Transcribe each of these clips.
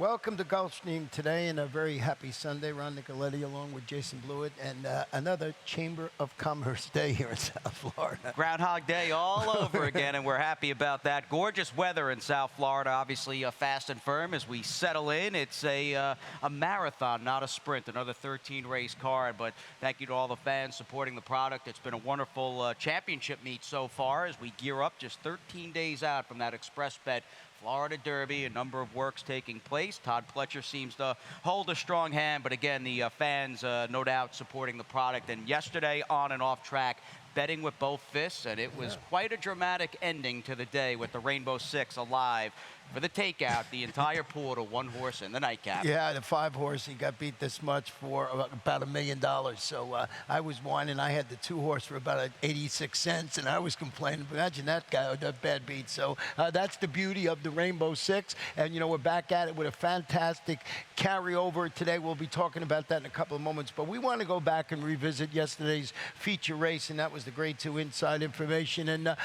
Welcome to Gulfstream today, and a very happy Sunday. Ron Nicoletti along with Jason Blewett, and another Chamber of Commerce day here in South Florida. Groundhog Day all over again, and we're happy about that. Gorgeous weather in South Florida, obviously fast and firm as we settle in. It's a marathon, not a sprint, another 13-race card, but thank you to all the fans supporting the product. It's been a wonderful championship meet so far as we gear up just 13 days out from that Express Bet Florida Derby. A number of works taking place. Todd Pletcher seems to hold a strong hand, but again, the fans no doubt supporting the product. And yesterday, on and off track, betting with both fists, and it was quite a dramatic ending to the day with the Rainbow Six alive for the takeout, the entire pool to one horse in the nightcap. Yeah, the 5-horse, he got beat this much for about $1 million. So I was whining. I had the 2-horse for about 86 cents, and I was complaining. Imagine that guy with that bad beat. So that's the beauty of the Rainbow Six. And, you know, we're back at it with a fantastic carryover today. We'll be talking about that in a couple of moments. But we want to go back and revisit yesterday's feature race, and that was the Grade 2 Inside Information. And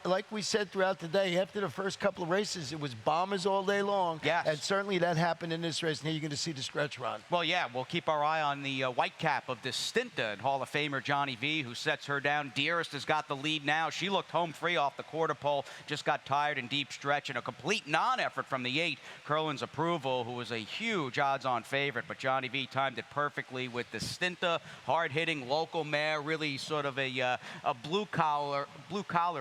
like we said throughout the day, after the first couple of races, it was bombers all day long. Yes. And certainly that happened in this race. And here you're going to see the stretch run. Well, yeah, we'll keep our eye on the white cap of this Stinta and Hall of Famer Johnny V, who sets her down. Dearest has got the lead now. She looked home free off the quarter pole, just got tired in deep stretch, and a complete non-effort from the 8, Curlin's Approval, who was a huge odds-on favorite. But Johnny V timed it perfectly with the Stinta, hard-hitting local mare, really sort of a blue-collar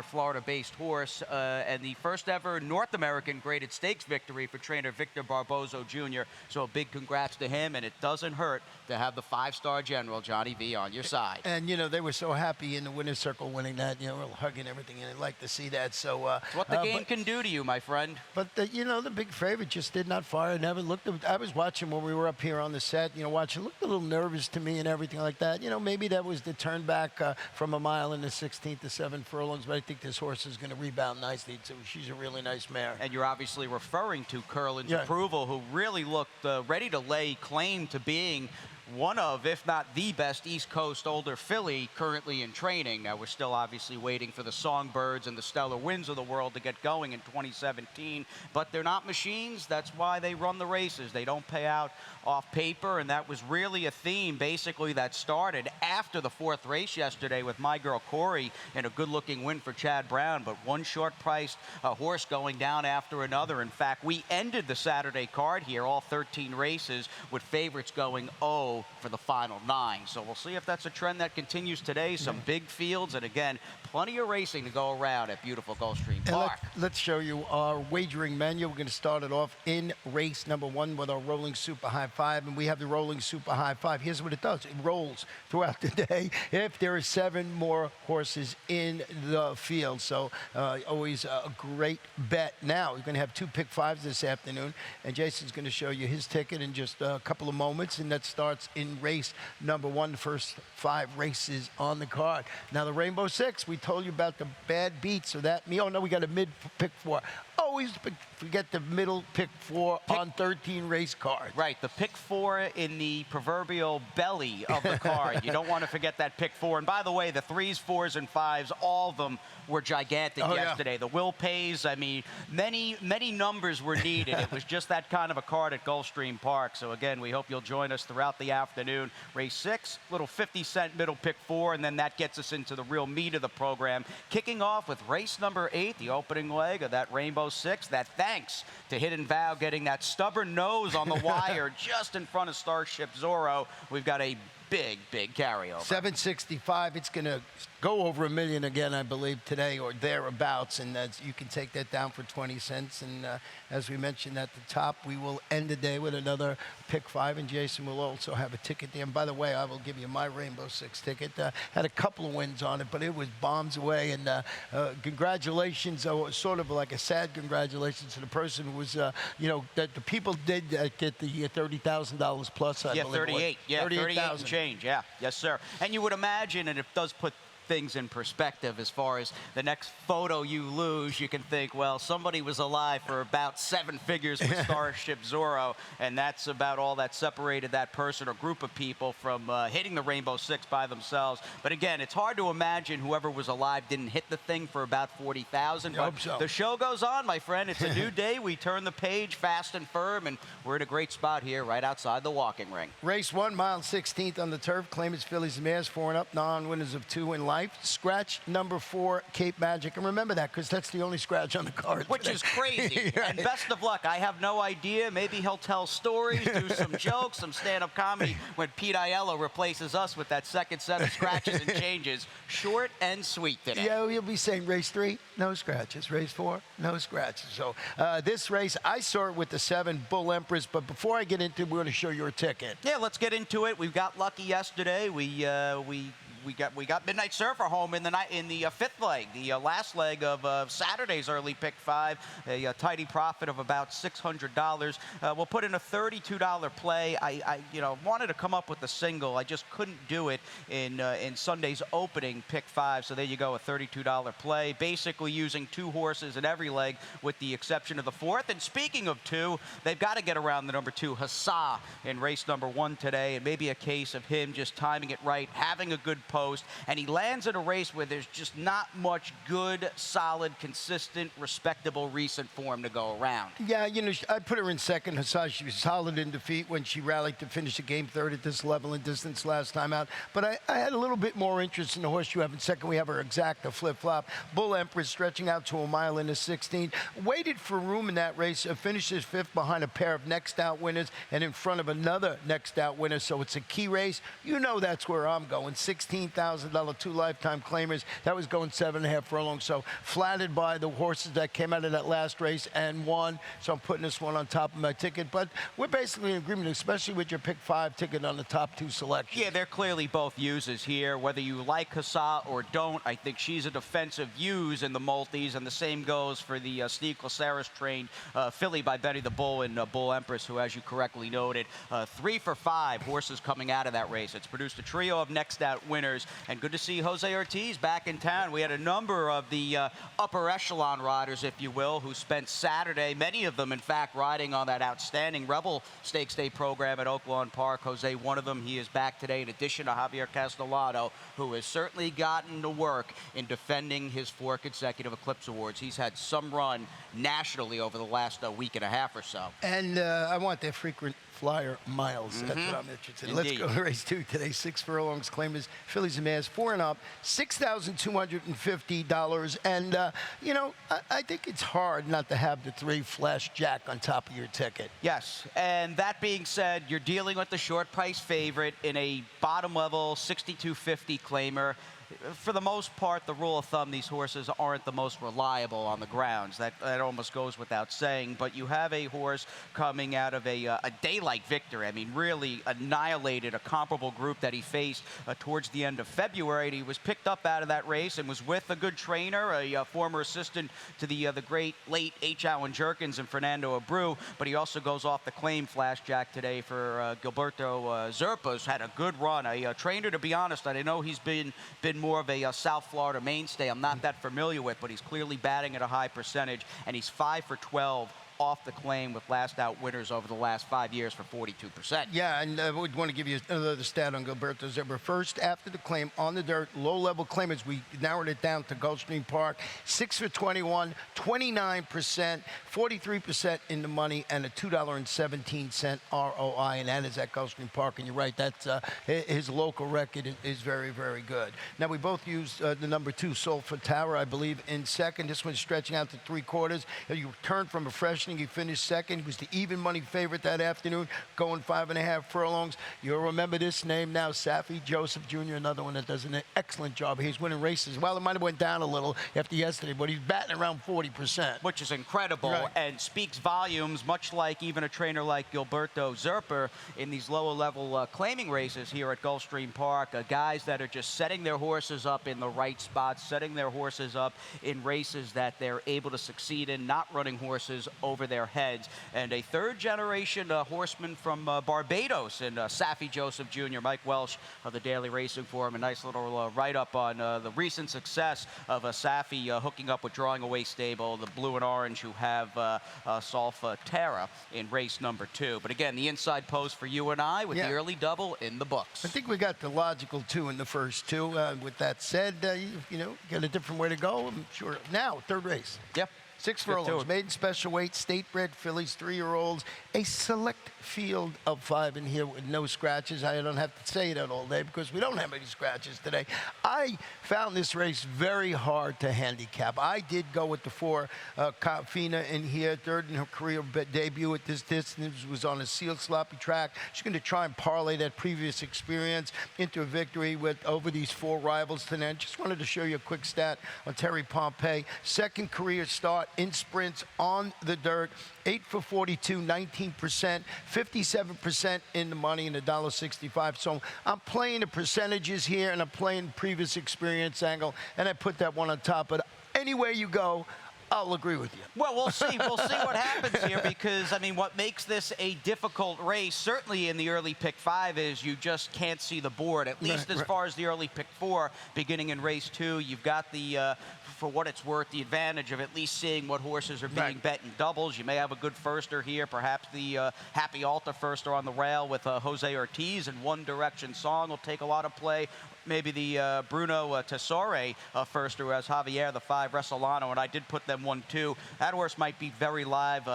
Florida-based horse, and the first ever North American graded stakes victory for trainer Victor Barbozo Jr. So a big congrats to him, and it doesn't hurt to have the 5-star general Johnny V on your side. And, you know, they were so happy in the winner's circle winning that, you know, we're hugging everything, and I'd like to see that. So it's what the game can do to you, my friend. But, you know, the big favorite just did not fire. Never looked. I was watching when we were up here on the set, you know, watching. Looked a little nervous to me and everything like that. You know, maybe that was the turn back from a mile in the 16th to 7 furlongs, but I think this horse is going to rebound nicely. So she's a really nice mare. And you're obviously referring to Curlin's Approval, who really looked ready to lay claim to being one of, if not the best, East Coast older filly currently in training. Now, we're still obviously waiting for the Songbirds and the Stellar Winds of the world to get going in 2017, but they're not machines. That's why they run the races. They don't pay out off paper, and that was really a theme, basically, that started after the 4th race yesterday with My Girl Corey and a good-looking win for Chad Brown, but one short-priced horse going down after another. In fact, we ended the Saturday card here, all 13 races, with favorites going for the final 9. So we'll see if that's a trend that continues today. Some big fields, and again, plenty of racing to go around at beautiful Gulfstream Park. Let's show you our wagering menu. We're going to start it off in race number 1 with our rolling super high 5, and we have the rolling super high 5. Here's what it does. It rolls throughout the day if there are 7 more horses in the field. So always a great bet. Now, we're going to have 2 pick 5s this afternoon, and Jason's going to show you his ticket in just a couple of moments, and that starts in race number 1, the first 5 races on the card. Now, the Rainbow Six, we told you about the bad beat, so that oh no, we got a mid pick 4. Always forget the middle pick 4 on 13 race cards. Right, the pick 4 in the proverbial belly of the card. You don't want to forget that pick 4. And by the way, the 3s, 4s, and 5s, all of them were gigantic yesterday. Yeah. The Will Pays, I mean, many numbers were needed. It was just that kind of a card at Gulfstream Park. So again, we hope you'll join us throughout the afternoon. Race 6, little 50-cent middle pick 4, and then that gets us into the real meat of the program. Kicking off with race number 8, the opening leg of that Rainbow Six. That thanks to Hidden Vow getting that stubborn nose on the wire just in front of Starship Zorro. We've got a big carryover. 765. It's going to go over $1 million again, I believe, today or thereabouts, and you can take that down for 20 cents. And as we mentioned at the top, we will end the day with another pick 5, and Jason will also have a ticket there. And by the way, I will give you my Rainbow Six ticket. Had a couple of wins on it, but it was bombs away. And congratulations, sort of like a sad congratulations to the person who was, you know, that the people did get the $30,000 plus. I believe 38. Yeah, 38 and change. Yeah, yes, sir. And you would imagine, and it does put things in perspective as far as the next photo you lose, you can think, well, somebody was alive for about 7 figures with Starship Zorro, and that's about all that separated that person or group of people from hitting the Rainbow Six by themselves. But again, it's hard to imagine whoever was alive didn't hit the thing for about 40,000. I hope so. The show goes on, my friend. It's a new day. We turn the page fast and firm, and we're in a great spot here right outside the walking ring. Race 1, mile 16th on the turf. Claimants, fillies, and mares, 4 and up. Non-winners of 2 in life. Scratch number 4, Cape Magic. And remember that, because that's the only scratch on the card. Which is crazy. Right. And best of luck. I have no idea. Maybe he'll tell stories, do some jokes, some stand-up comedy when Pete Aiello replaces us with that second set of scratches and changes. Short and sweet today. Yeah, you'll be saying race 3, no scratches. Race 4, no scratches. So this race, I saw it with the 7 Bull Empress. But before I get into it, we're going to show your ticket. Yeah, let's get into it. We got lucky yesterday. We got Midnight Surfer home in the fifth leg, the last leg of Saturday's early pick 5, a tidy profit of about $600. We'll put in a $32 play. I wanted to come up with a single. I just couldn't do it in Sunday's opening pick 5. So there you go, a $32 play, basically using 2 horses in every leg with the exception of the 4th. And speaking of 2, they've got to get around the number 2, Hussah, in race number 1 today. And maybe a case of him just timing it right, having a good post, and he lands in a race where there's just not much good, solid, consistent, respectable recent form to go around. Yeah, I put her in second. Hussah, she was solid in defeat when she rallied to finish the game 3rd at this level and distance last time out. But I had a little bit more interest in the horse you have in second. We have her exacta flip-flop. Bull Empress stretching out to a mile in the 16. Waited for room in that race. Finishes 5th behind a pair of next out winners and in front of another next out winner. So it's a key race. That's where I'm going. $16,000, 2 lifetime claimers. That was going 7.5 furlongs. So flattered by the horses that came out of that last race and won. So I'm putting this one on top of my ticket. But we're basically in agreement, especially with your pick 5 ticket on the top 2 selections. Yeah, they're clearly both uses here. Whether you like Hussah or don't, I think she's a defensive use in the multis, and the same goes for the Steve Classeris trained filly by Betty the Bull and Bull Empress, who, as you correctly noted, 3 for 5 horses coming out of that race. It's produced a trio of next out winners, and good to see Jose Ortiz back in town. We had a number of the upper echelon riders, if you will, who spent Saturday, many of them, in fact, riding on that outstanding Rebel Stakes Day program at Oaklawn Park. Jose, one of them, he is back today, in addition to Javier Castellano, who has certainly gotten to work in defending his 4 consecutive Eclipse Awards. He's had some run nationally over the last week and a half or so. And I want their frequent flyer miles. That's what I'm interested in. Indeed. Let's go to race 2 today. 6 furlongs, claimers, fillies and mares, 4 and up, $6,250. And, I think it's hard not to have the 3 Flash Jack on top of your ticket. Yes, and that being said, you're dealing with the short price favorite in a bottom level 6250 claimer. For the most part, the rule of thumb, these horses aren't the most reliable on the grounds. That almost goes without saying. But you have a horse coming out of a daylight victory. I mean, really annihilated a comparable group that he faced towards the end of February. And he was picked up out of that race and was with a good trainer, a former assistant to the great late H. Allen Jerkins and Fernando Abreu. But he also goes off the claim Flash Jack today for Gilberto Zerpa's had a good run. A trainer, to be honest, I know he's been more of a South Florida mainstay I'm not that familiar with, but he's clearly batting at a high percentage, and he's 5 for 12 off the claim with last out winners over the last 5 years for 42%. Yeah, and I would want to give you another stat on Gilberto Zebra. First, after the claim on the dirt, low-level claimers, we narrowed it down to Gulfstream Park. 6 for 21, 29%, 43% in the money, and a $2.17 ROI, and that is at Gulfstream Park. And you're right, that's his local record is very, very good. Now, we both used the number 2, Sulphur Tower, I believe, in second. This one's stretching out to 3/4. You returned from a fresh. He finished second. He was the even money favorite that afternoon, going 5.5 furlongs. You'll remember this name now, Safi Joseph Jr., another one that does an excellent job. He's winning races. Well, it might have went down a little after yesterday, but he's batting around 40%. Which is incredible, right, and speaks volumes, much like even a trainer like Gilberto Zerpa in these lower-level claiming races here at Gulfstream Park. Guys that are just setting their horses up in the right spots, setting their horses up in races that they're able to succeed in, not running horses over over their heads. And a third-generation horseman from Barbados, and Saffie Joseph Jr., Mike Welsh of the Daily Racing Forum, a nice little write-up on the recent success of Saffie hooking up with Drawing Away Stable, the blue and orange, who have Solfa Terra in race number 2. But again, the inside post for you and I with the early double in the books. I think we got the logical 2 in the first 2. With that said, you know, got a different way to go, I'm sure. Now, third race. Yep. 6 furlongs, maiden special weight, state-bred fillies, 3-year-olds, a select field of 5 in here with no scratches. I don't have to say that all day because we don't have any scratches today. I found this race very hard to handicap. I did go with the 4, Fina in here, third in her career debut at this distance, was on a sealed sloppy track. She's going to try and parlay that previous experience into a victory with over these 4 rivals today. I just wanted to show you a quick stat on Terry Pompey. Second career start in sprints on the dirt, 8 for 42, 19%, 57% in the money, and $1.65. So I'm playing the percentages here, and I'm playing previous experience angle, and I put that one on top. But anywhere you go, I'll agree with you. Well, we'll see. We'll see what happens here because, I mean, what makes this a difficult race, certainly in the early pick 5, is you just can't see the board, at least as far as the early pick 4. Beginning in race 2, you've got the, for what it's worth, the advantage of at least seeing what horses are being bet in doubles. You may have a good firster here, perhaps the Happy Alta firster on the rail with Jose Ortiz, and One Direction Song will take a lot of play. Maybe the Bruno Tessore first, who has Javier, the 5, Resolano, and I did put them 1-2. That horse might be very live.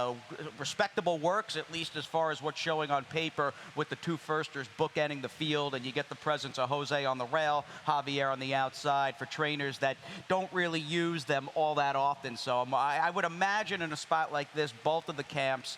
Respectable works, at least as far as what's showing on paper, with the 2 firsters bookending the field, and you get the presence of Jose on the rail, Javier on the outside, for trainers that don't really use them all that often. So I would imagine in a spot like this, both of the camps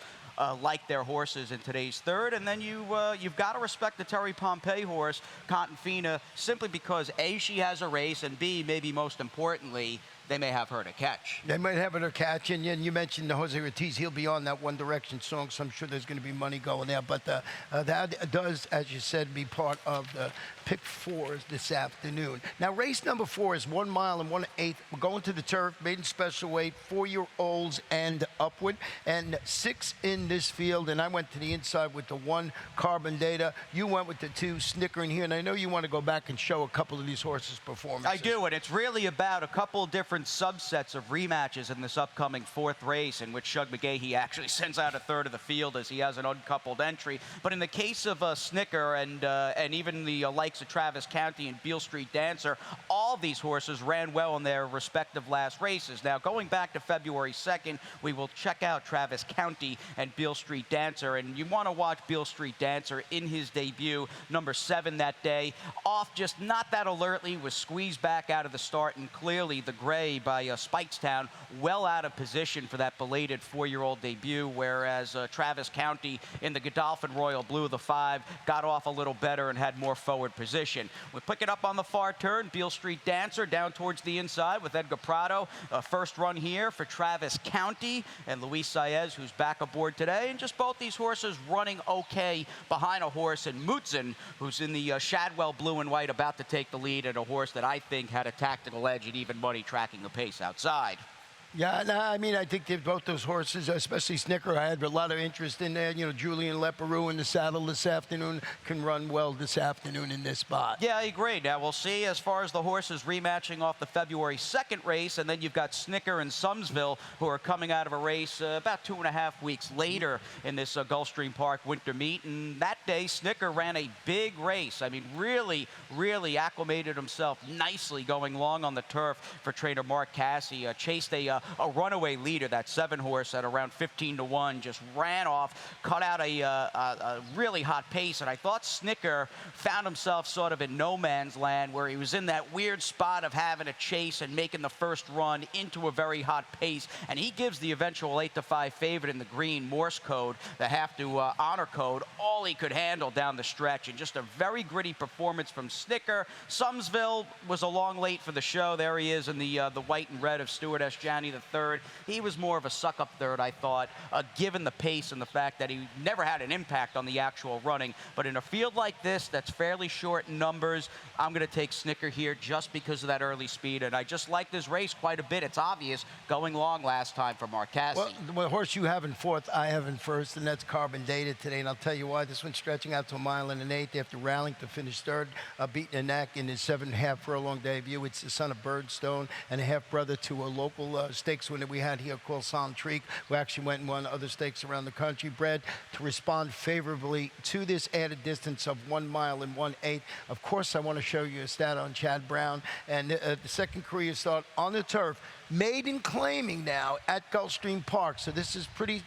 like their horses in today's third. And then you've got to respect the Terry Pompey horse, Cotton Fina, simply because A, she has a race, and B, maybe most importantly, they may have her to catch. They might have her to catch, and you mentioned the Jose Ortiz. He'll be on that One Direction Song, so I'm sure there's going to be money going there. But that does, as you said, be part of the pick 4s this afternoon. Now, race number 4 is 1 mile and 1/8. We're going to the turf, maiden special weight, 4-year-olds and upward, and 6 in this field. And I went to the inside with the 1 Carbon Data. You went with the 2 Snicker in here, and I know you want to go back and show a couple of these horses' performances. I do, and it's really about a couple of different subsets of rematches in this upcoming 4th race, in which Shug McGahee actually sends out a third of the field as he has an uncoupled entry. But in the case of Snicker and even the likes of Travis County and Beale Street Dancer, all of these horses ran well in their respective last races. Now, going back to February 2nd, we will check out Travis County and Beale Street Dancer, and you want to watch Beale Street Dancer in his debut, number 7 that day, off just not that alertly, was squeezed back out of the start, and clearly the gray by Spikestown well out of position for that belated 4-year-old debut, whereas Travis County in the Godolphin Royal Blue, the 5, got off a little better and had more forward position. We pick it up on the far turn, Beale Street Dancer down towards the inside with Edgar Prado. First run here for Travis County and Luis Saez, who's back aboard today, and just both these horses running okay behind a horse in Mutzen, who's in the Shadwell Blue and White, about to take the lead, and a horse that I think had a tactical edge and even money tracking the pace outside. Yeah, no, I mean, I think both those horses, especially Snicker, I had a lot of interest in there. You know, Julian Leperoux in the saddle this afternoon can run well this afternoon in this spot. Yeah, I agree. Now, we'll see as far as the horses rematching off the February 2nd race, and then you've got Snicker and Sumsville, who are coming out of a race about 2.5 weeks later in this Gulfstream Park winter meet. And that day, Snicker ran a big race. I mean, really, really acclimated himself nicely going long on the turf for trainer Mark Cassie. Chased a runaway leader, that 7 horse at around 15-1, just ran off, cut out a really hot pace, and I thought Snicker found himself sort of in no man's land, where he was in that weird spot of having a chase and making the first run into a very hot pace, and he gives the eventual 8-5 favorite in the green Morse code, the have to honor code, all he could handle down the stretch, and just a very gritty performance from Snicker. Sumsville was a long late for the show. There he is in the white and red of Stuart S. Janney, the third. He was more of a suck-up third, I thought, given the pace and the fact that he never had an impact on the actual running. But in a field like this that's fairly short in numbers, I'm going to take Snicker here just because of that early speed. And I just like this race quite a bit. It's obvious going long last time for Marcassi. Well, the horse you have in fourth, I have in first, and that's Carbon Data today. And I'll tell you why. This one's stretching out to 1 mile and an eighth after rallying to finish third, beating a neck in his 7.5 furlong debut. It's the son of Birdstone and a half-brother to a local stakes winner we had here called Soundtreak, who actually went and won other stakes around the country. Bred to respond favorably to this added distance of 1 mile and 1/8. Of course, I want to show you a stat on Chad Brown. And the second career start on the turf, maiden claiming now at Gulfstream Park. So this is pretty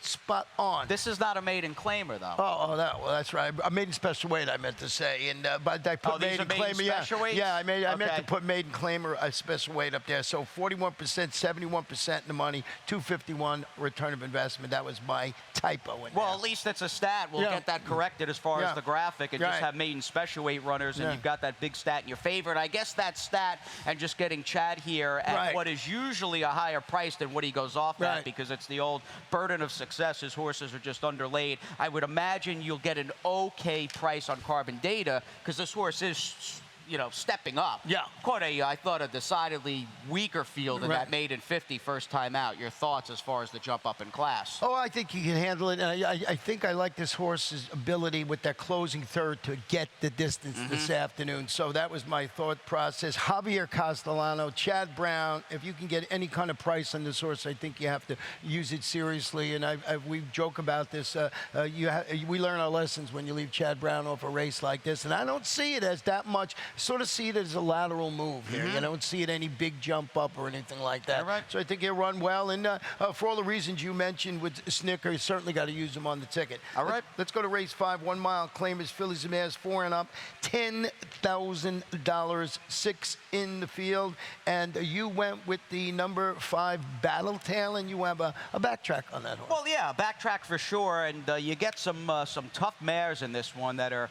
spot on. This is not a maiden claimer, though. Oh, that's right. A maiden special weight, I meant to say. And but I put maiden claimer. Yeah, I meant to put maiden claimer a special weight up there. So 41%, 71% in the money, 251 return of investment. That was my typo. Well, at least it's a stat. We'll get that corrected as far as the graphic, and just have maiden special weight runners, and you've got that big stat in your favor. And I guess that stat and just getting Chad here at what is usually a higher price than what he goes off at, because it's the old burden of success. His horses are just underlaid. I would imagine you'll get an okay price on Carbon Data because this horse is, stepping up. Yeah. Quite I thought, a decidedly weaker field in that maiden 50 first time out. Your thoughts as far as the jump up in class? Oh, I think he can handle it. And I think I like this horse's ability with that closing third to get the distance this afternoon. So that was my thought process. Javier Castellano, Chad Brown, if you can get any kind of price on this horse, I think you have to use it seriously. And we joke about this. We learn our lessons when you leave Chad Brown off a race like this. And I don't see it as that much. Sort of see it as a lateral move here. You don't see it any big jump up or anything like that. So I think he'll run well. And for all the reasons you mentioned with Snicker, you certainly got to use him on the ticket. All right. Let's go to race 5. 1 mile claimers, fillies and mares, 4 and up, $10,000, 6 in the field. And you went with the number 5 Battletail, and you have a backtrack on that horse. Well, yeah, a backtrack for sure. And you get some tough mares in this one that are,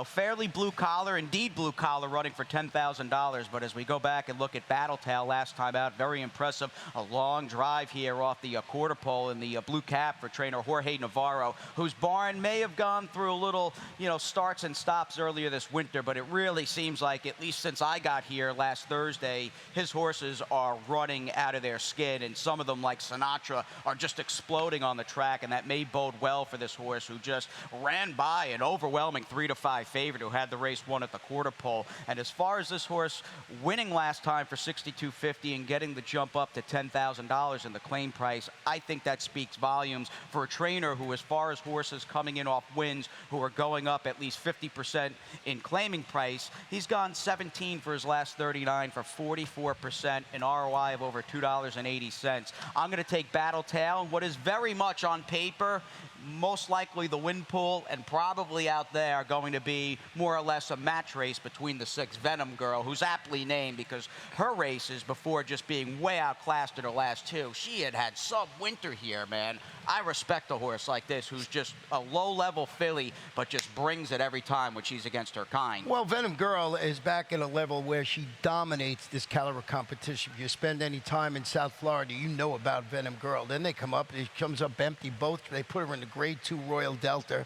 fairly blue collar, indeed blue collar, running for $10,000. But as we go back and look at Battletail last time out, very impressive. A long drive here off the quarter pole in the blue cap for trainer Jorge Navarro, whose barn may have gone through a little, starts and stops earlier this winter, but it really seems like, at least since I got here last Thursday, his horses are running out of their skin, and some of them, like Sinatra, are just exploding on the track, and that may bode well for this horse, who just ran by an overwhelming 3-5 favorite who had the race won at the quarter pole. And as far as this horse winning last time for $62.50 and getting the jump up to $10,000 in the claim price, I think that speaks volumes for a trainer who, as far as horses coming in off wins who are going up at least 50% in claiming price, he's gone 17 for his last 39 for 44%, an ROI of over $2.80. I'm going to take Battletail, and what is very much on paper, most likely the win pool, and probably out there going to be more or less a match race between the 6 Venom Girl, who's aptly named because her races, before just being way outclassed in her last 2, she had some winter here, man. I respect a horse like this who's just a low-level filly, but just brings it every time when she's against her kind. Well, Venom Girl is back at a level where she dominates this caliber competition. If you spend any time in South Florida, you know about Venom Girl. Then they come up, it comes up empty both. They put her in the Grade 2 Royal Delta.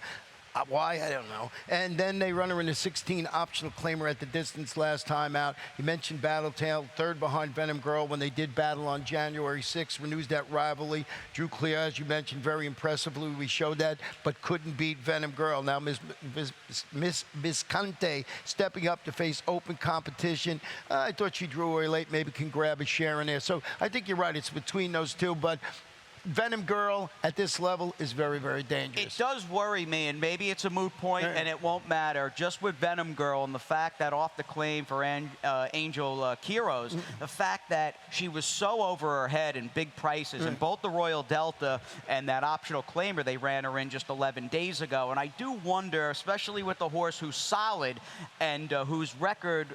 Why? I don't know. And then they run her in a 16 optional claimer at the distance last time out. You mentioned Battletail, third behind Venom Girl when they did battle on January 6th. Renews that rivalry. Drew Clear, as you mentioned, very impressively. We showed that, but couldn't beat Venom Girl. Now Miss Visconti stepping up to face open competition. I thought she drew away late. Maybe can grab a share in there. So I think you're right. It's between those two, but Venom Girl at this level is very, very dangerous. It does worry me, and maybe it's a moot point, and it won't matter. Just with Venom Girl and the fact that off the claim for Angel Quiros, the fact that she was so over her head in big prices in both the Royal Delta and that optional claimer they ran her in just 11 days ago. And I do wonder, especially with the horse who's solid and whose record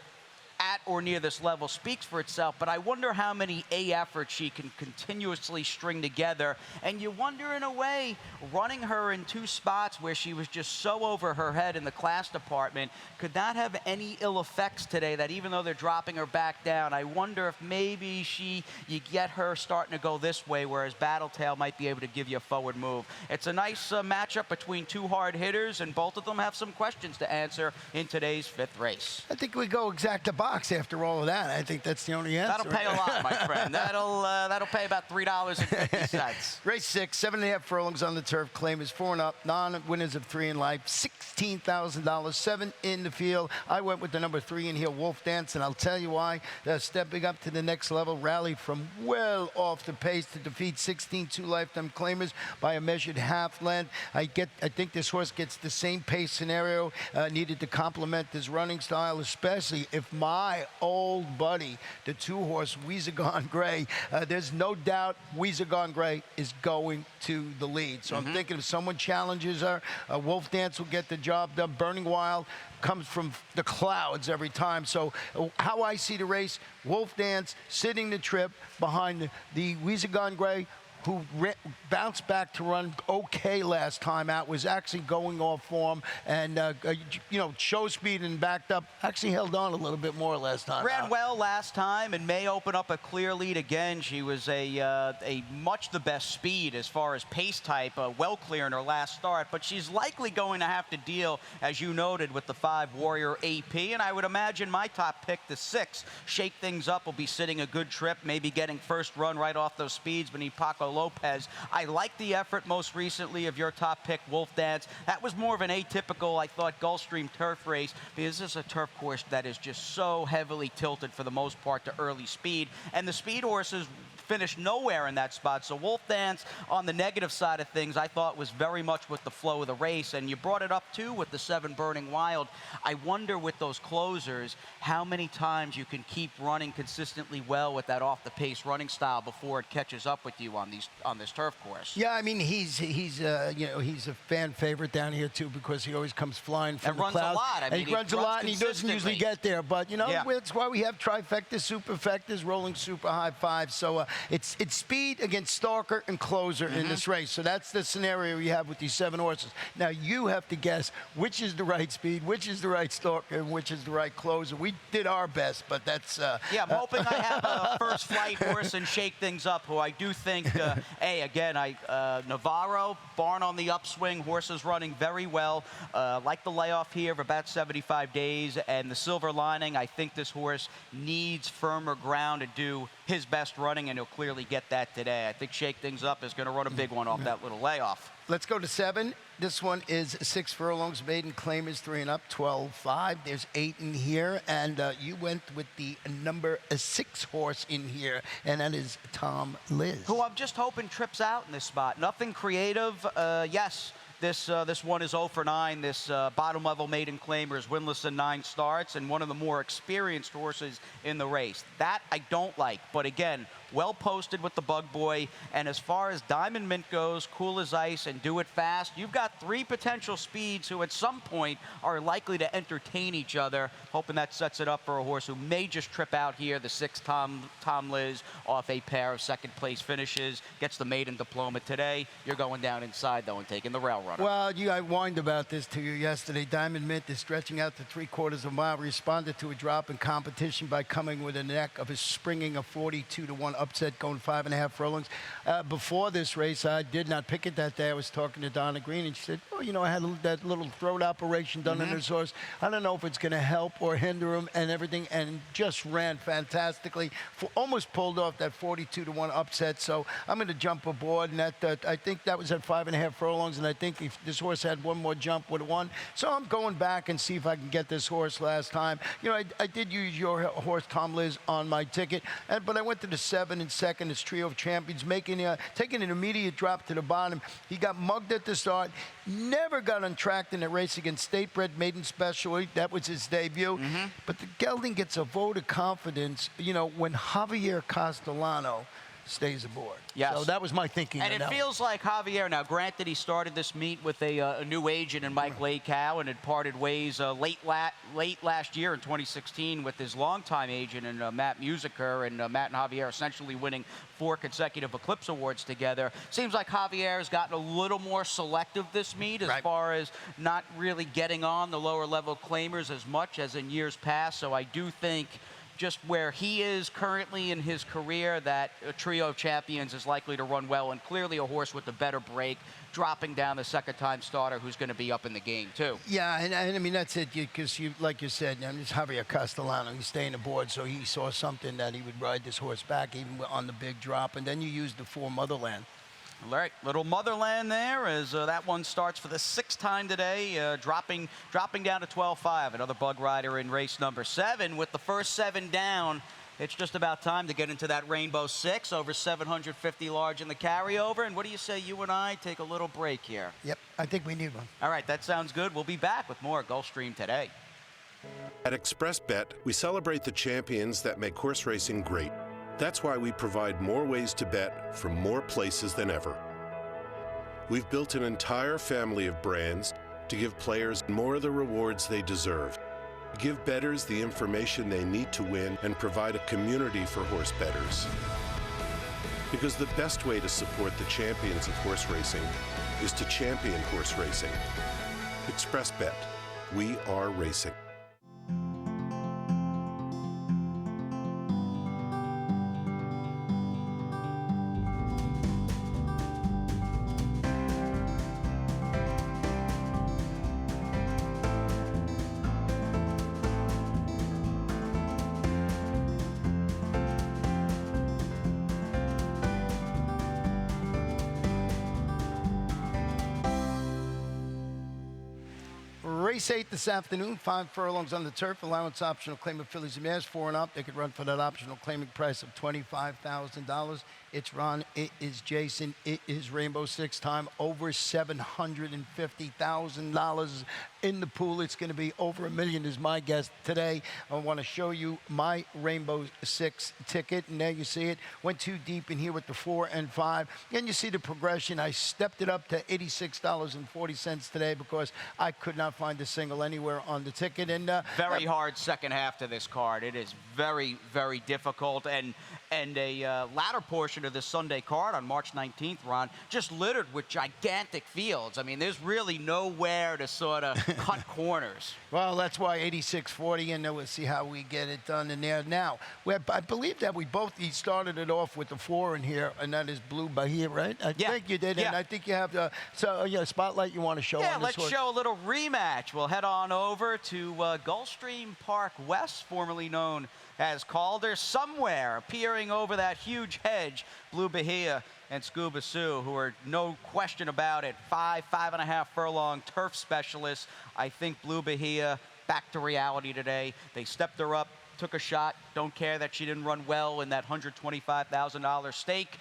at or near this level speaks for itself, but I wonder how many A efforts she can continuously string together. And you wonder, in a way, running her in 2 spots where she was just so over her head in the class department, could that have any ill effects today, that even though they're dropping her back down, I wonder if maybe you get her starting to go this way, whereas Battletail might be able to give you a forward move. It's a nice matchup between 2 hard hitters, and both of them have some questions to answer in today's 5th race. I think we go exact to box after all of that. I think that's the only answer. That'll pay a lot, my friend. That'll pay about $3.50. Race 6, 7.5 furlongs on the turf. Claim is 4 and up. Non-winners of 3 in life. $16,000. 7 in the field. I went with the number 3 in here, Wolf Dance, and I'll tell you why. They're stepping up to the next level. Rallied from well off the pace to defeat 16 2 lifetime claimers by a measured half length. I think this horse gets the same pace scenario needed to complement his running style, especially if my old buddy, the 2-horse Weezer Gone Gray, there's no doubt Weezer Gone Gray is going to the lead. So I'm thinking if someone challenges her, Wolf Dance will get the job done. Burning Wild comes from the clouds every time. So how I see the race, Wolf Dance sitting the trip behind the Weezer Gone Gray, who bounced back to run okay last time out, was actually going off form, and show speed and backed up. Actually held on a little bit more last time. Ran well last time and may open up a clear lead again. She was a much the best speed as far as pace type, well clear in her last start, but she's likely going to have to deal, as you noted, with the 5 Warrior AP, and I would imagine my top pick, the 6, Shake Things Up, will be sitting a good trip, maybe getting first run right off those speeds beneath Paco Lopez. I like the effort most recently of your top pick, Wolf Dance. That was more of an atypical, I thought, Gulfstream turf race, because this is a turf course that is just so heavily tilted for the most part to early speed, and the speed horses finished nowhere in that spot. So Wolf Dance, on the negative side of things, I thought was very much with the flow of the race, and you brought it up too with the 7 Burning Wild. I wonder with those closers how many times you can keep running consistently well with that off the pace running style before it catches up with you on this turf course. Yeah, I mean he's a fan favorite down here too, because he always comes flying from the clouds. And runs a lot. I mean, he runs a lot, and he doesn't usually get there. But that's why we have trifectas, superfectas, rolling super high fives. So it's speed against stalker and closer in this race. So that's the scenario you have with these 7 horses. Now you have to guess which is the right speed, which is the right stalker, and which is the right closer. We did our best, but that's yeah, I'm hoping I have a first flight horse and Shake Things Up, who I do think Navarro, barn on the upswing, horses running very well. Like the layoff here of about 75 days, and the silver lining, I think this horse needs firmer ground to do his best running, and he'll clearly get that today. I think Shake Things Up is going to run a big one off that little layoff. Let's go to 7. This one is 6 furlongs. Maiden claim is 3 and up, 12-5. There's 8 in here, and you went with the number 6 horse in here, and that is Tom Liz, who I'm just hoping trips out in this spot. Nothing creative. Yes. This one is 0 for 9. This bottom-level maiden claimer is winless in 9 starts, and one of the more experienced horses in the race. That I don't like, but again, well posted with the Bug Boy. And as far as Diamond Mint goes, cool as ice and do it fast. You've got 3 potential speeds who at some point are likely to entertain each other. Hoping that sets it up for a horse who may just trip out here. The 6 Tom Liz off a pair of second-place finishes. Gets the maiden diploma today. You're going down inside, though, and taking the rail runner. Well, I whined about this to you yesterday. Diamond Mint is stretching out to 3/4 of a mile. Responded to a drop in competition by coming with a neck of his springing a 42-1 upset, going 5.5 furlongs. Before this race, I did not pick it that day. I was talking to Donna Green, and she said, "Oh, I had that little throat operation done in his horse. I don't know if it's going to help or hinder him and everything," and just ran fantastically. Almost pulled off that 42-1 upset. So I'm going to jump aboard, and I think that was at 5.5 furlongs, and I think if this horse had one more jump, would have won. So I'm going back and see if I can get this horse last time. I did use your horse, Tom Liz, on my ticket, but I went to the 7 and second, his trio of champions, taking an immediate drop to the bottom. He got mugged at the start, never got on track in the race against Statebred Maiden Special. That was his debut. But the gelding gets a vote of confidence, when Javier Castellano stays aboard. Yes. So that was my thinking. And it feels like Javier, now granted he started this meet with a new agent in Mike Lakow and had parted ways late last year in 2016 with his longtime agent and Matt Musiker, and Matt and Javier essentially winning 4 consecutive Eclipse Awards together. Seems like Javier has gotten a little more selective this meet as far as not really getting on the lower level claimers as much as in years past. So I do think just where he is currently in his career, that a trio of champions is likely to run well, and clearly a horse with a better break, dropping down the second-time starter who's going to be up in the game, too. Yeah, and I mean, that's it, because like you said, it's Javier Castellano. He's staying aboard, so he saw something that he would ride this horse back even on the big drop, and then you use the 4 Motherland. All right, little Motherland there as that one starts for the 6th time today, dropping down to 12.5. Another bug rider in race number 7 with the first 7 down. It's just about time to get into that Rainbow 6, over 750 large in the carryover. And what do you say you and I take a little break here? Yep, I think we need one. All right, that sounds good. We'll be back with more Gulfstream today. At ExpressBet, we celebrate the champions that make horse racing great. That's why we provide more ways to bet from more places than ever. We've built an entire family of brands to give players more of the rewards they deserve, give bettors the information they need to win, and provide a community for horse bettors. Because the best way to support the champions of horse racing is to champion horse racing. ExpressBet, we are racing. Race 8 this afternoon, 5 furlongs on the turf. Allowance optional claim of fillies and mares, 4 and up. They could run for that optional claiming price of $25,000. It's Ron, it is Jason, it is Rainbow 6 time. Over $750,000 in the pool. It's going to be over $1 million is my guess today. I want to show you my Rainbow 6 ticket, and there you see it. Went too deep in here with the 4 and 5. And you see the progression. I stepped it up to $86.40 today because I could not find a single anywhere on the ticket. And very hard second half to this card. It is very, very difficult. And a latter portion of this Sunday card on March 19th, Ron, just littered with gigantic fields. I mean, there's really nowhere to sort of cut corners. Well, that's why 86.40, and then we'll see how we get it done in there. Now, I believe that we started it off with the 4 in here, and that is Blue Bahia, right? I think you did, and I think you have the spotlight you want to show on this let's horse. show a little rematch. We'll head on over to Gulfstream Park West, formerly known as Calder. Somewhere appearing over that huge hedge, Blue Bahia and Scuba Sue, who are no question about it, 5.5 furlong turf specialists. I think Blue Bahia back to reality today. They stepped her up, took a shot. Don't care that she didn't run well in that $125,000 stake.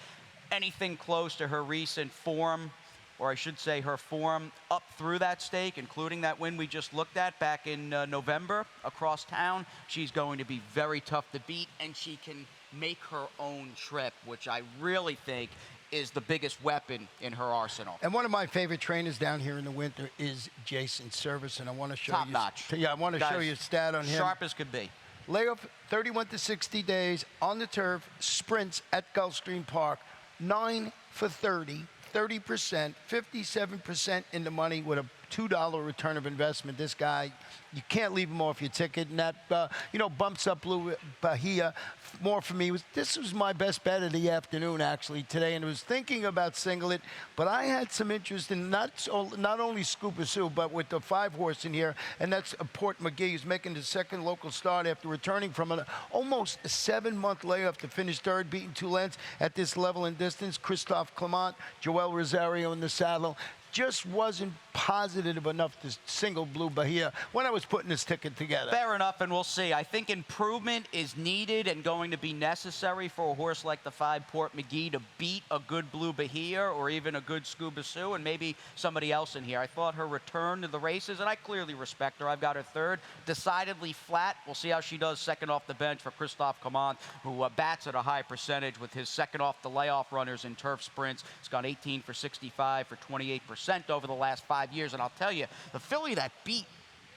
Anything close to her recent form, or I should say her form up through that stake, including that win we just looked at back in November across town, she's going to be very tough to beat, and she can make her own trip, which I really think is the biggest weapon in her arsenal. And one of my favorite trainers down here in the winter is Jason Service, and I want to show Top notch. Yeah, I want to show you a stat on him. Sharp as could be. Layoff 31 to 60 days on the turf, sprints at Gulfstream Park, 9 for 30. 30%, 57% in the money with a $2 return of investment. This guy, you can't leave him off your ticket, and that bumps up Blue Bahia more for me. This was my best bet of the afternoon actually today, and I was thinking about singlet, but I had some interest in not only Scuba Sue, but with the 5-horse in here, and that's Port McGee, who's making the second local start after returning from an almost 7-month layoff to finish third, beating 2 lengths at this level and distance. Christophe Clement, Joel Rosario in the saddle. just wasn't positive enough to single Blue Bahia when I was putting this ticket together. Fair enough, and we'll see. I think improvement is needed and going to be necessary for a horse like the 5 Port McGee to beat a good Blue Bahia or even a good Scuba Sue and maybe somebody else in here. I thought her return to the races, and I clearly respect her. I've got her third, decidedly flat. We'll see how she does second off the bench for Christophe Command, who bats at a high percentage with his second off the layoff runners in turf sprints. He's gone 18 for 65 for 28% over the last 5 years, and I'll tell you, the filly that beat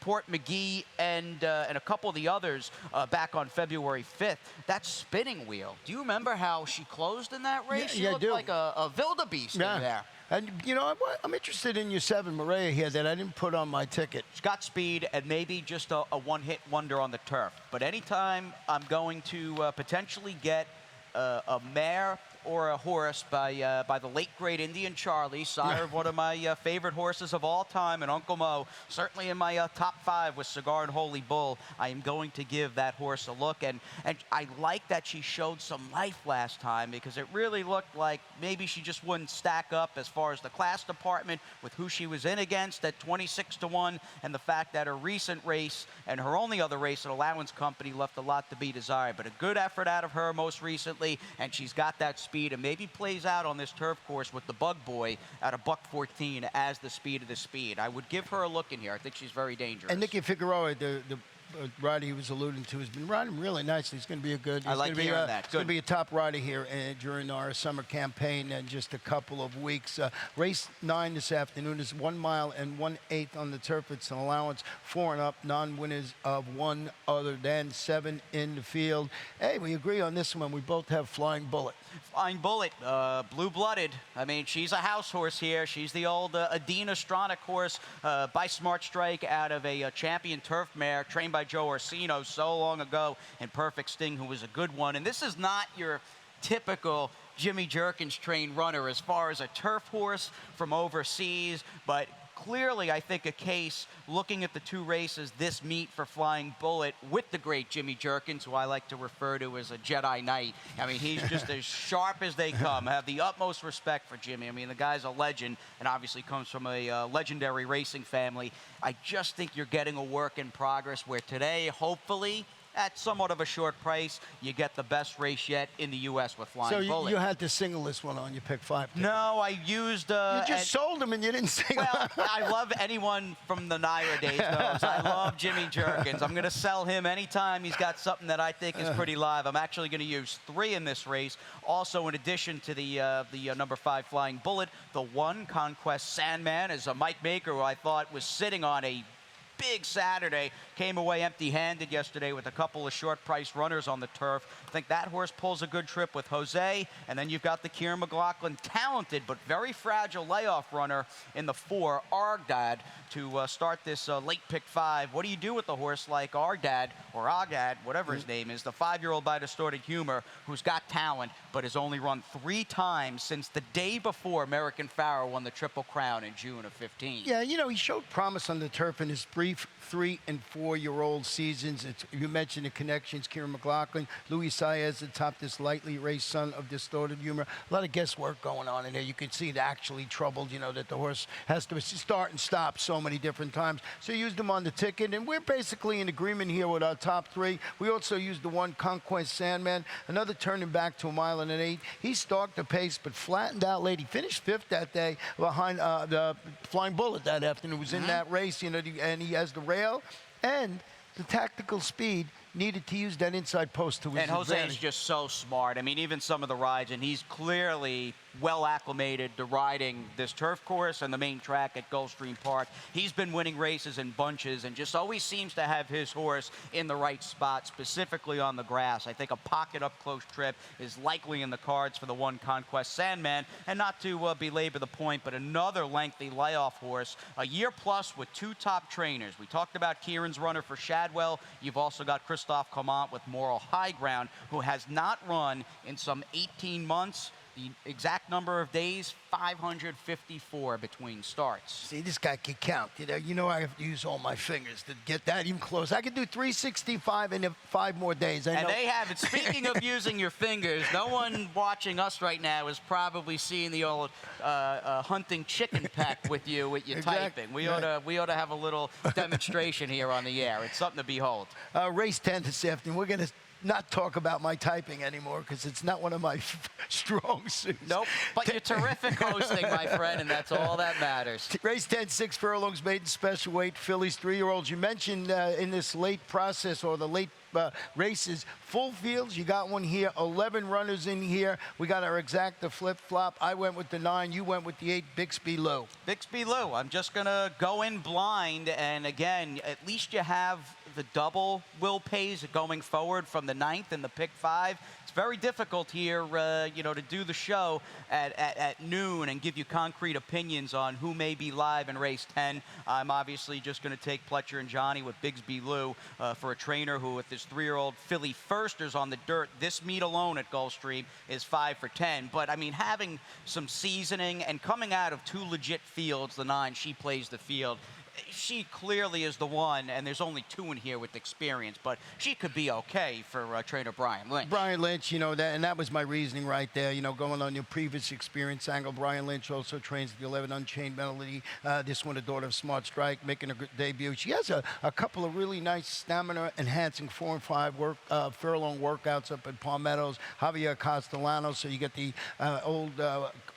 Port McGee and a couple of the others back on February 5th, that spinning wheel. Do you remember how she closed in that race? She looked like a wildebeest in there. And, you know, I'm interested in your 7 Maria here that I didn't put on my ticket. She's got speed and maybe just a one-hit wonder on the turf. But anytime I'm going to potentially get a mare or a horse by the late great Indian Charlie, sire of one of my favorite horses of all time, and Uncle Mo, certainly in my top 5 with Cigar and Holy Bull, I am going to give that horse a look. And I like that she showed some life last time because it really looked like maybe she just wouldn't stack up as far as the class department with who she was in against at 26-1, and the fact that her recent race and her only other race at Allowance Company left a lot to be desired. But a good effort out of her most recently, and she's got that speed and maybe plays out on this turf course with the Bug Boy at a $114 as the speed of the speed. I would give her a look in here. I think she's very dangerous. And Nicky Figueroa, the rider he was alluding to, has been riding really nicely. He's going to be a good. I like hearing that. He's going to be a top rider here during our summer campaign in just a couple of weeks. Race 9 this afternoon is 1 mile and 1/8 on the turf. It's an allowance 4 and up, non-winners of 1 other than 7 in the field. Hey, we agree on this one. We both have Flying Bullet. Flying Bullet, blue-blooded. I mean, she's a house horse here. She's the old Adina Stronach horse by Smart Strike out of a champion turf mare trained by Joe Orsino so long ago, and Perfect Sting, who was a good one. And this is not your typical Jimmy Jerkins trained runner as far as a turf horse from overseas, but clearly, I think, a case, looking at the 2 races this meet for Flying Bullet with the great Jimmy Jerkins, who I like to refer to as a Jedi Knight. I mean, he's just as sharp as they come. I have the utmost respect for Jimmy. I mean, the guy's a legend and obviously comes from a legendary racing family. I just think you're getting a work in progress where today, hopefully, at somewhat of a short price, you get the best race yet in the U.S. with Flying Bullet. So you had to single this one on your pick 5 ticket. No, I used... you just sold them and you didn't single. Well, I love anyone from the Naira days knows. I love Jimmy Jerkins. I'm going to sell him anytime he's got something that I think is pretty live. I'm actually going to use 3 in this race. Also, in addition to the number 5 Flying Bullet, the 1 Conquest Sandman is a Mike Maker, who I thought was sitting on a big Saturday, came away empty-handed yesterday with a couple of short-priced runners on the turf. I think that horse pulls a good trip with Jose, and then you've got the Kieran McLaughlin, talented but very fragile layoff runner in the 4, Argdad, to start this late pick 5. What do you do with a horse like Argdad, or Agad, whatever his name is, the 5-year-old by Distorted Humor, who's got talent, but has only run 3 times since the day before American Pharoah won the Triple Crown in June of 15. Yeah, you know, he showed promise on the turf in his brief 3- and 4-year-old seasons. You mentioned the connections, Kieran McLaughlin, Luis Saez, the top this lightly raced son of Distorted Humor. A lot of guesswork going on in there. You can see it actually troubled, you know, that the horse has to start and stop so many different times. So you used him on the ticket, and we're basically in agreement here with our top 3. We also used the 1 Conquest Sandman, another turning back to 1 mile and 1/8. He stalked the pace, but flattened out late. He finished 5th that day behind the Flying Bullet that afternoon. Was in that race, you know, and he has the rail and the tactical speed needed to use that inside post to his advantage. And Jose's just so smart. I mean, even some of the rides, and he's clearly well acclimated to riding this turf course and the main track at Gulfstream Park. He's been winning races in bunches and just always seems to have his horse in the right spot, specifically on the grass. I think a pocket up close trip is likely in the cards for the 1 Conquest Sandman. And not to belabor the point, but another lengthy layoff horse, a year plus with 2 top trainers. We talked about Kieran's runner for Shadwell. You've also got Christophe Clement with Moral High Ground, who has not run in some 18 months. The exact number of days, 554 between starts. See, this guy can count. You know I have to use all my fingers to get that even close. I could do 365 in 5 more days. I know. And they have it. Speaking of using your fingers, no one watching us right now is probably seeing the old hunting chicken peck with you Exactly. typing. We ought to have a little demonstration here on the air. It's something to behold. Race 10 this afternoon. We're going to not talk about my typing anymore because it's not one of my strong suits. Nope, but you're terrific hosting, my friend, and that's all that matters. Race 10, 6 furlongs, maiden special weight, fillies, 3-year-olds. You mentioned in this late process or the late races, full fields. You got one here, 11 runners in here. We got our exacta flip-flop. I went with the 9. You went with the 8, Bixby Lou. Bixby Lou. I'm just going to go in blind, and again, at least you have the double Will Pays going forward from the 9th and the pick 5. It's very difficult here, to do the show at noon and give you concrete opinions on who may be live in race 10. I'm obviously just going to take Pletcher and Johnny with Bixby Lou for a trainer who, with his 3-year-old filly firsters on the dirt, this meet alone at Gulfstream is 5 for 10. But, I mean, having some seasoning and coming out of 2 legit fields, the 9, she plays the field. She clearly is the one, and there's only 2 in here with experience, but she could be okay for trainer Brian Lynch. Brian Lynch, that was my reasoning right there, going on your previous experience angle. Brian Lynch also trains the 11 Unchained Melody. This one, a daughter of Smart Strike, making a good debut. She has a couple of really nice stamina-enhancing 4 and 5 furlong workouts up at Palmettos. Javier Castellano, so you get the old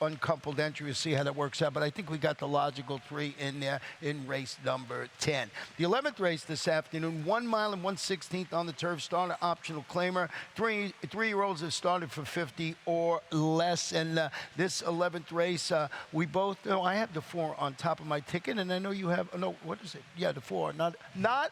uncoupled entry. You'll see how that works out, but I think we got the logical 3 in there in race number 10. The 11th race this afternoon, 1 mile and 1/16 on the turf, starter optional claimer. 3-year-olds have started for 50 or less. And this 11th race, we both, I have the 4 on top of my ticket, and I know you have, no, what is it? Yeah, the 4, not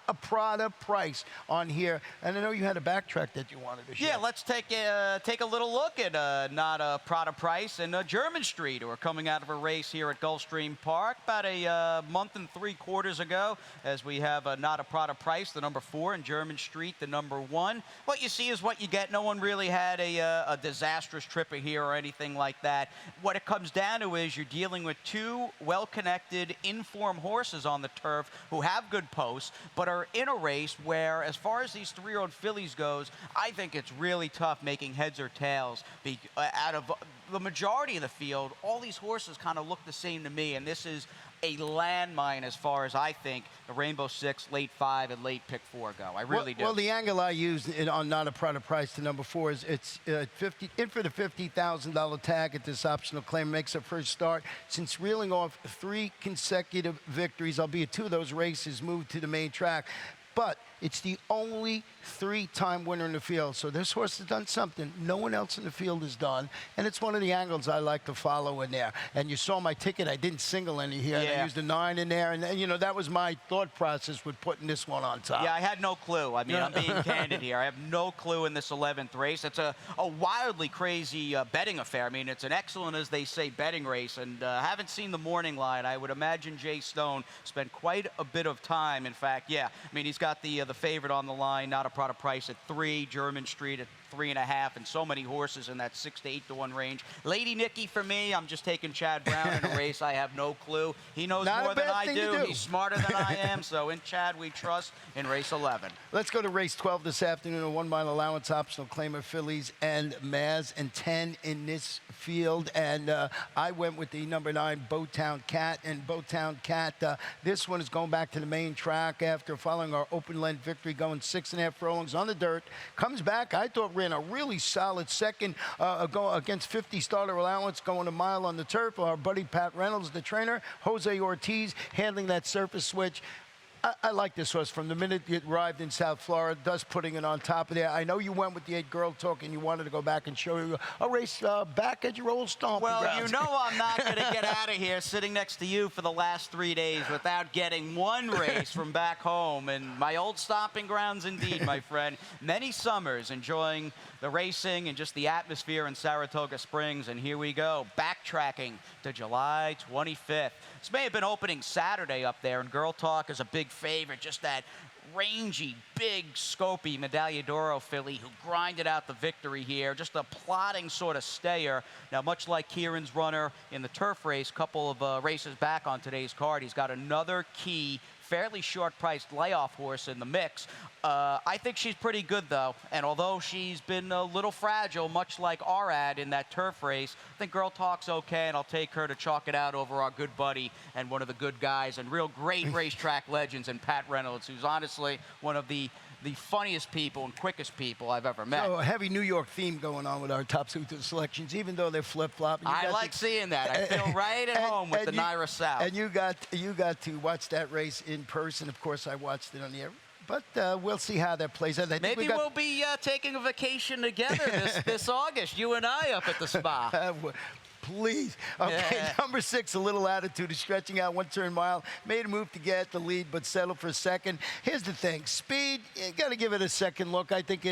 a Prada price on here. And I know you had a backtrack that you wanted to show. Yeah, let's take a little look at not a Prada price and German Street, who are coming out of a race here at Gulfstream Park about a month and 3/4 ago, as we have not a Prada price, the number 4, and German Street, the number 1. What you see is what you get. No one really had a disastrous trip here or anything like that. What it comes down to is you're dealing with 2 well-connected, informed horses on the turf who have good posts, but are in a race where, as far as these 3-year-old fillies goes, I think it's really tough making heads or tails out of the majority of the field. All these horses kind of look the same to me, and this is a landmine as far as I think the Rainbow 6, late 5, and late pick 4 go. I really do. Well, the angle I used on not a Prada price to number 4 is it's 50 in for the $50,000 tag at this optional claim. Makes a first start since reeling off 3 consecutive victories, albeit 2 of those races moved to the main track. But it's the only 3-time winner in the field. So this horse has done something no one else in the field has done. And it's one of the angles I like to follow in there. And you saw my ticket. I didn't single any here. Yeah. I used a 9 in there. And, that was my thought process with putting this one on top. Yeah, I had no clue. I mean, I'm being candid here. I have no clue in this 11th race. It's a wildly crazy betting affair. I mean, it's an excellent, as they say, betting race. And I haven't seen the morning line. I would imagine Jay Stone spent quite a bit of time. In fact, yeah. I mean, he's got the favorite on the line, not a Prada price at 3, German Street at 3.5, and so many horses in that 6 to 8 to 1 range. Lady Nicky for me. I'm just taking Chad Brown in a race. I have no clue. He knows more than I do. He's smarter than I am. So in Chad we trust in race 11. Let's go to race 12 this afternoon. A 1 mile allowance optional claimer, fillies and Maz, and 10 in this field. And I went with the number 9 Bowtown Cat. And Bowtown Cat, this one is going back to the main track after following our open length victory, going 6.5 furlongs on the dirt. Comes back, I thought, ran a really solid second against 50 starter allowance, going a mile on the turf. Our buddy Pat Reynolds, the trainer, Jose Ortiz handling that surface switch. I like this horse from the minute it arrived in South Florida, thus putting it on top of there. I know you went with the 8 Girl Talk and you wanted to go back and show you a race back at your old stomping grounds. Well, you know I'm not going to get out of here sitting next to you for the last 3 days without getting one race from back home. And my old stomping grounds indeed, my friend. Many summers enjoying the racing and just the atmosphere in Saratoga Springs. And here we go, backtracking to July 25th. This may have been opening Saturday up there, and Girl Talk is a big favorite. Just that rangy, big, scopy Medaglia d'Oro filly who grinded out the victory here. Just a plodding sort of stayer. Now, much like Kieran's runner in the turf race, couple of races back on today's card, he's got another key, fairly short-priced layoff horse in the mix. I think she's pretty good, though, and although she's been a little fragile, much like our ad in that turf race, I think Girl Talk's okay, and I'll take her to chalk it out over our good buddy and one of the good guys and real great racetrack legends in Pat Reynolds, who's honestly one of the funniest people and quickest people I've ever met. So a heavy New York theme going on with our top suitor selections, even though they're flip-flopping. I like seeing that. I feel right at home with the Naira South. And you got to watch that race in person. Of course, I watched it on the air. But we'll see how that plays out. Maybe we'll be taking a vacation together this August, you and I up at the spa. Please. Okay, Yeah. Number 6, a little attitude, is stretching out 1 turn mile. Made a move to get the lead, but settled for a second. Here's the thing: speed. You got to give it a second look. I think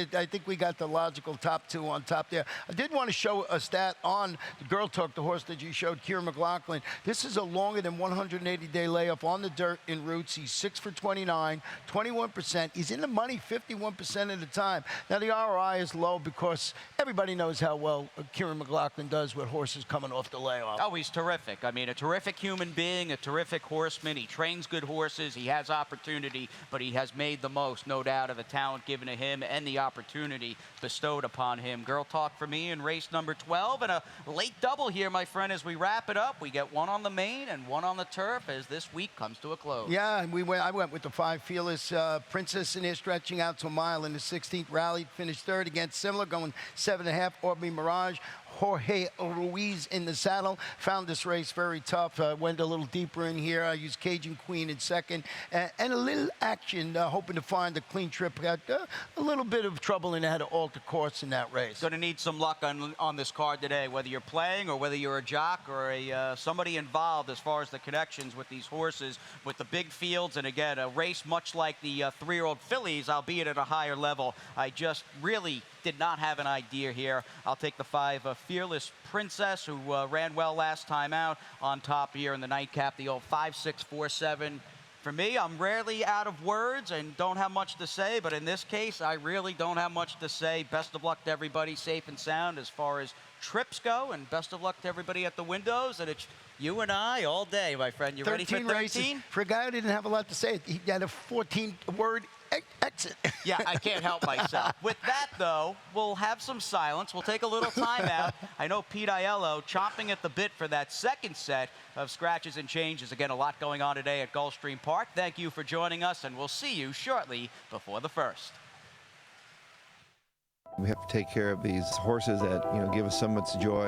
we got the logical top 2 on top there. I did want to show a stat on the Girl Talk, the horse that you showed, Kieran McLaughlin. This is a longer than 180-day layoff on the dirt in roots. He's 6 for 29, 21%. He's in the money 51% of the time. Now the ROI is low because everybody knows how well Kieran McLaughlin does with horses coming off the layoff. Oh, he's terrific. I mean, a terrific human being, a terrific horseman. He trains good horses. He has opportunity, but he has made the most, no doubt, of the talent given to him and the opportunity bestowed upon him. Girl Talk for me in race number 12, and a late double here, my friend, as we wrap it up. We get 1 on the main and 1 on the turf as this week comes to a close. Yeah, and I went with the 5 Fearless Princess in there, stretching out to a mile in the 16th. Rallied, finished 3rd against similar, going 7.5. Orby Mirage. Jorge Ruiz in the saddle. Found this race very tough. Went a little deeper in here. I used Cajun Queen in 2nd. And a little action, hoping to find a clean trip. Got a little bit of trouble and had to alter course in that race. Going to need some luck on this card today, whether you're playing or whether you're a jock or somebody involved as far as the connections with these horses, with the big fields. And again, a race much like the 3-year-old fillies, albeit at a higher level. I just really did not have an idea here. I'll take the 5 Fearless Princess, who ran well last time out, on top here in the nightcap, the old 5-6-4-7. For me, I'm rarely out of words and don't have much to say, but in this case, I really don't have much to say. Best of luck to everybody, safe and sound as far as trips go, and best of luck to everybody at the windows. And it's you and I all day, my friend. You ready for 13? Races. For a guy who didn't have a lot to say, he had a 14-word exit. Yeah, I can't help myself. With that, though, we'll have some silence. We'll take a little time out. I know Pete Aiello chomping at the bit for that second set of scratches and changes. Again, a lot going on today at Gulfstream Park. Thank you for joining us, and we'll see you shortly before the first. We have to take care of these horses that, give us so much joy.